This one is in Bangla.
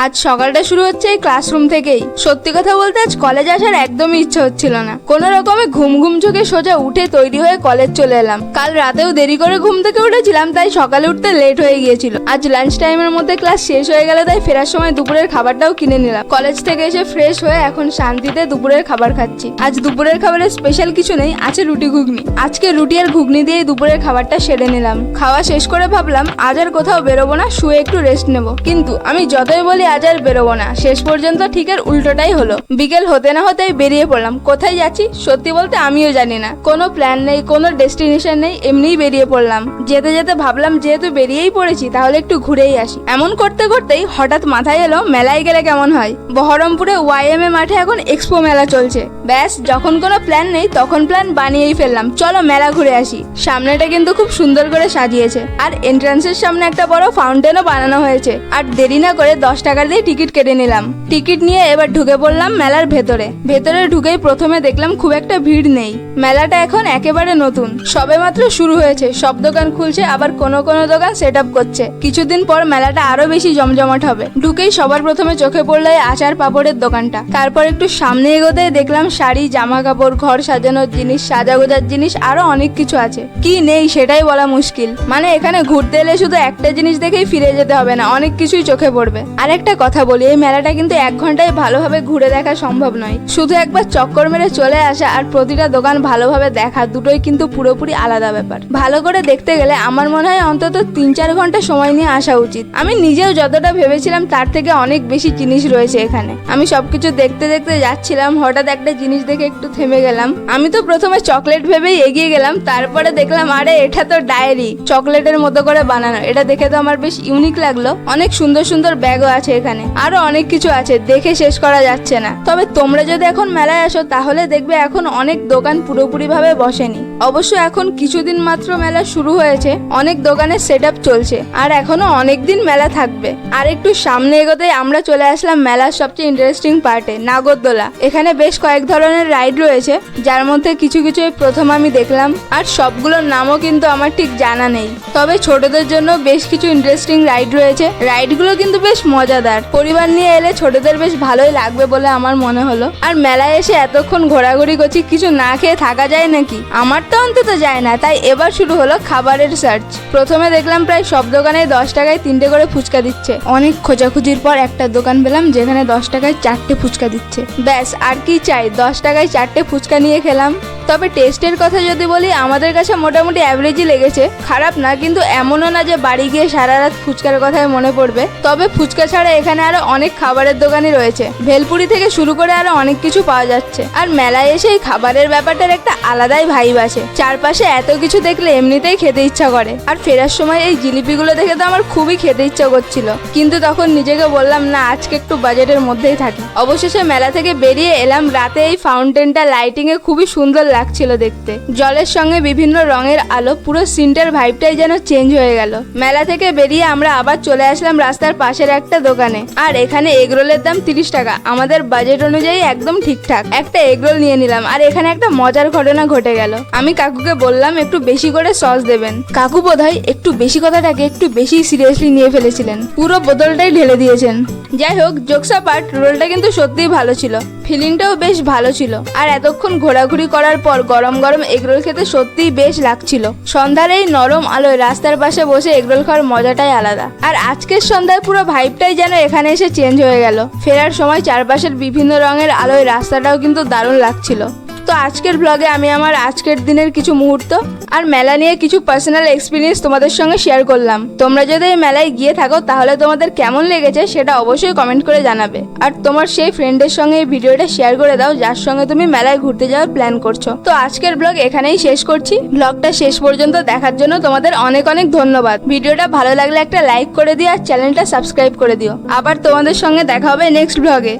আজ সকালটা শুরু হচ্ছে এই ক্লাসরুম থেকেই। সত্যি কথা বলতে আজ কলেজ আসার একদমই ইচ্ছা হচ্ছিল না। কোনো রকমে ঘুম ঘুম চোখে সোজা উঠে তৈরি হয়ে কলেজ চলে এলাম। কাল রাতেও দেরি করে ঘুম থেকে উঠেছিলাম, তাই সকালে উঠতে লেট হয়ে গিয়েছিল। আজ লাঞ্চ টাইমের মধ্যে ক্লাস শেষ হয়ে গেল, তাই ফেরার সময় দুপুরের খাবারটাও কিনে নিলাম। কলেজ থেকে এসে ফ্রেশ হয়ে এখন শান্তিতে দুপুরের খাবার খাচ্ছি। আজ দুপুরের খাবারে স্পেশাল কিছু নেই, আছে রুটি ঘুগনি। আজকে রুটি আর ঘুগনি দিয়েই দুপুরের খাবারটা সেরে নিলাম। খাওয়া শেষ করে ভাবলাম আজ আর কোথাও বেরোবো না, শুয়ে একটু রেস্ট নেব। কিন্তু আমি যতই বলি আজ আর বেরোবো না, শেষ পর্যন্ত ঠিক এর উল্টোটাই হলো। বিকেল হতে না হতেই বেরিয়ে পড়লাম। কোথায় যাচ্ছি সত্যি বলতে আমিও জানি না। কোনো প্ল্যান নেই, কোনো ডেস্টিনেশন নেই, এমনিই বেরিয়ে পড়লাম। যেতে যেতে ভাবলাম যেহেতু বেরিয়েই পড়েছি তাহলে একটু ঘুরেই আসি। এমন করতে করতেই হঠাৎ মাথায় এলো মেলায় গেলে কেমন হয়। বহরমপুরে YMA মাঠে এখন এক্সপো মেলা চলছে। ব্যাস, যখন কোনো প্ল্যান নেই তখন প্ল্যান বানিয়েই ফেললাম, চলো মেলা ঘুরে আসি। সামনেটা কিন্তু খুব সুন্দর করে সাজিয়েছে, আর এন্ট্রান্সের সামনে একটা বড় ফাউন্টেনও বানানো হয়েছে। আর দেরি না করে 10 টাকা দিয়ে টিকিট কেটে নিলাম। টিকিট নিয়ে এবার ঢুকে পড়লাম মেলার ভেতরে। ভেতরে ঢুকেই প্রথমে দেখলাম খুব একটা ভিড় নেই। মেলাটা এখন একেবারে নতুন, সবেমাত্র শুরু হয়েছে। সব দোকান খুলছে, আবার কোনো কোনো দোকান সেট আপ করছে। কিছুদিন পর মেলাটা আরো বেশি জমজমাট হবে। ঢুকেই সবার প্রথমে চোখে পড়লো এই আচার পাপড়ের দোকানটা। তারপর একটু সামনে এগোতে দেখলাম শাড়ি, জামা কাপড়, ঘর সাজানোর জিনিস, সাজাগোজার জিনিস, আরো অনেক কিছু আছে। কি নেই সেটাই বলা মুশকিল। মানে এখানে ঘুরতে এলে শুধু একটা জিনিস দেখেই ফিরে যেতে হবে না, অনেক কিছুই চোখে পড়বে। আর একটা কথা বলি, এই মেলাটা কিন্তু 1 ঘন্টায় ভালোভাবে ঘুরে দেখা সম্ভব নয়। শুধু একবার চক্কর মেরে চলে আসা আর প্রতিটা দোকান ভালোভাবে দেখা, দুটোই কিন্তু পুরোপুরি আলাদা ব্যাপার। ভালো করে দেখতে গেলে আমার মনে হয় অন্তত 3-4 ঘন্টা সময় নিয়ে আসা উচিত। আমি নিজেও যতটা ভেবেছিলাম তার থেকে অনেক বেশি জিনিস রয়েছে এখানে। আমি সবকিছু দেখতে দেখতে যাচ্ছিলাম, হঠাৎ একটা জিনিস দেখে একটু থেমে গেলাম। আমি তো প্রথমে চকলেট ভেবেই এগিয়ে গেলাম, তারপরে দেখলাম আরে এটা তো ডায়েরি, চকলেটের মতো করে বানানো। এটা দেখে তো আমার বেশ ইউনিক লাগলো। অনেক সুন্দর সুন্দর ব্যাগও আছে এখানে, আরো অনেক কিছু আছে, দেখে শেষ করা যাচ্ছে না। তবে তোমরা যদি এখন মেলায় আসো তাহলে দেখবে এখন অনেক দোকান পুরোপুরি ভাবে বসেনি। অবশ্য এখন কিছুদিন মাত্র মেলা শুরু হয়েছে, অনেক দোকানের সেট আপ চলছে, আর এখনো অনেক দিন মেলা থাকবে। আর একটু সামনে এগোতেই আমরা চলে আসলাম মেলার সবচেয়ে ইন্টারেস্টিং পার্টে, নাগরদোলা। এখানে বেশ কয়েক ধরনের রাইড রয়েছে, যার মধ্যে কিছু কিছু প্রথম আমি দেখলাম, আর সবগুলোর নামও কিন্তু আমার ঠিক জানা নেই। তবে ছোটদের জন্য বেশ কিছু ইন্টারেস্টিং রাইড রয়েছে। রাইডগুলো কিন্তু বেশ মজাদার, পরিবার নিয়ে এলে ছোটদের বেশ ভালোই লাগবে বলে আমার মনে হলো। আর মেলায় এসে এতক্ষণ ঘোরাঘুরি করছি, কিছু না খেয়ে থাকা যায় নাকি? আমার তো অন্তত যায় না। তাই এবার শুরু হলো খাবারের সার্চ। প্রথমে দেখলাম প্রায় সব দোকানে 10 টাকায় 3টে করে ফুচকা দিচ্ছে। অনেক খোঁজাখুঁজির পর একটা দোকান পেলাম যেখানে 10 টাকায় 4টে ফুচকা দিচ্ছে। ব্যাস, আর কি চাই? 10 টাকায় 4টে ফুচকা নিয়ে খেলাম। তবে টেস্টের কথা যদি বলি, আমাদের কাছে মোটামুটি অ্যাভারেজই লেগেছে, খারাপ না। কিন্তু এমনও না যে বাড়ি গিয়ে সারা রাত ফুচকার কথাই মনে পড়বে। তবে ফুচকা ছাড়া এখানে আরো অনেক খাবারের দোকানই রয়েছে। ভেলপুরি থেকে শুরু করে আরো অনেক কিছু পাওয়া যাচ্ছে। আর মেলায় এসে এই খাবারের ব্যাপারটার একটা আলাদাই ভাইব আছে। চারপাশে এত কিছু দেখলে এমনিতেই খেতে ইচ্ছা করে। আর ফেরার সময় এই জিলিপিগুলো দেখে তো আমার খুবই খেতে ইচ্ছা করছিল, কিন্তু তখন নিজেকে বললাম না, আজকে একটু বাজেটের মধ্যেই থাকি। অবশেষে মেলা থেকে বেরিয়ে এলাম। রাতে এই ফাউন্টেনটা লাইটিং এ খুবই সুন্দর লাগছিল দেখতে। জলের সঙ্গে বিভিন্ন রঙের আলো, পুরো সিনটার ভাইবটাই যেন চেঞ্জ হয়ে গেল। মেলা থেকে বেরিয়ে আমরা আবার চলে আসলাম রাস্তার পাশের একটা দোকানে। আর এখানে এগরোলের দাম 30 টাকা, আমাদের বাজেট অনুযায়ী একদম ঠিকঠাক। একটা এগরোল নিয়ে নিলাম। আর এখানে একটা মজার ঘটনা ঘটে গেল। আমি কাকুকে বললাম একটু বেশি করে সস দেবেন। কাকু বোধহয় একটু বেশি কথাটাকে একটু বেশি সিরিয়াসলি নিয়ে ফেলেছিলেন, পুরো বোতলটাই ঢেলে দিয়েছেন। যাই হোক, জোকস অ্যাপার্ট, রোলটা কিন্তু সত্যিই ভালো ছিল, ফিলিংটাও বেশ ভালো ছিল। আর এতক্ষণ ঘোরাঘুরি করার পর গরম গরম এগরোল খেতে সত্যিই বেশ লাগছিল। সন্ধ্যার এই নরম আলোয় রাস্তার পাশে বসে এগরোল খাওয়ার মজাটাই আলাদা। আর আজকের সন্ধ্যায় পুরো ভাইবটাই যেন এখানে এসে চেঞ্জ হয়ে গেল। ফেরার সময় চারপাশের বিভিন্ন রঙের আলোয় রাস্তাটাও কিন্তু দারুণ লাগছিল। তো আজকের ব্লগে আমি আমার আজকের দিনের কিছু মুহূর্ত আর মেলা নিয়ে কিছু পার্সোনাল এক্সপিরিয়েন্স তোমাদের সঙ্গে শেয়ার করলাম। তোমরা যদি এই মেলায় গিয়ে থাকো তাহলে তোমাদের কেমন লেগেছে সেটা অবশ্যই কমেন্ট করে জানাবে। আর তোমার সেই ফ্রেন্ডের সঙ্গে এই ভিডিওটা শেয়ার করে দাও যার সঙ্গে তুমি মেলায় ঘুরতে যাওয়ার প্ল্যান করছো। তো আজকের ব্লগ এখানেই শেষ করছি। ব্লগটা শেষ পর্যন্ত দেখার জন্য তোমাদের অনেক অনেক ধন্যবাদ। ভিডিওটা ভালো লাগলে একটা লাইক করে দিও আর চ্যানেলটা সাবস্ক্রাইব করে দিও। আবার তোমাদের সঙ্গে দেখা হবে নেক্সট ব্লগে।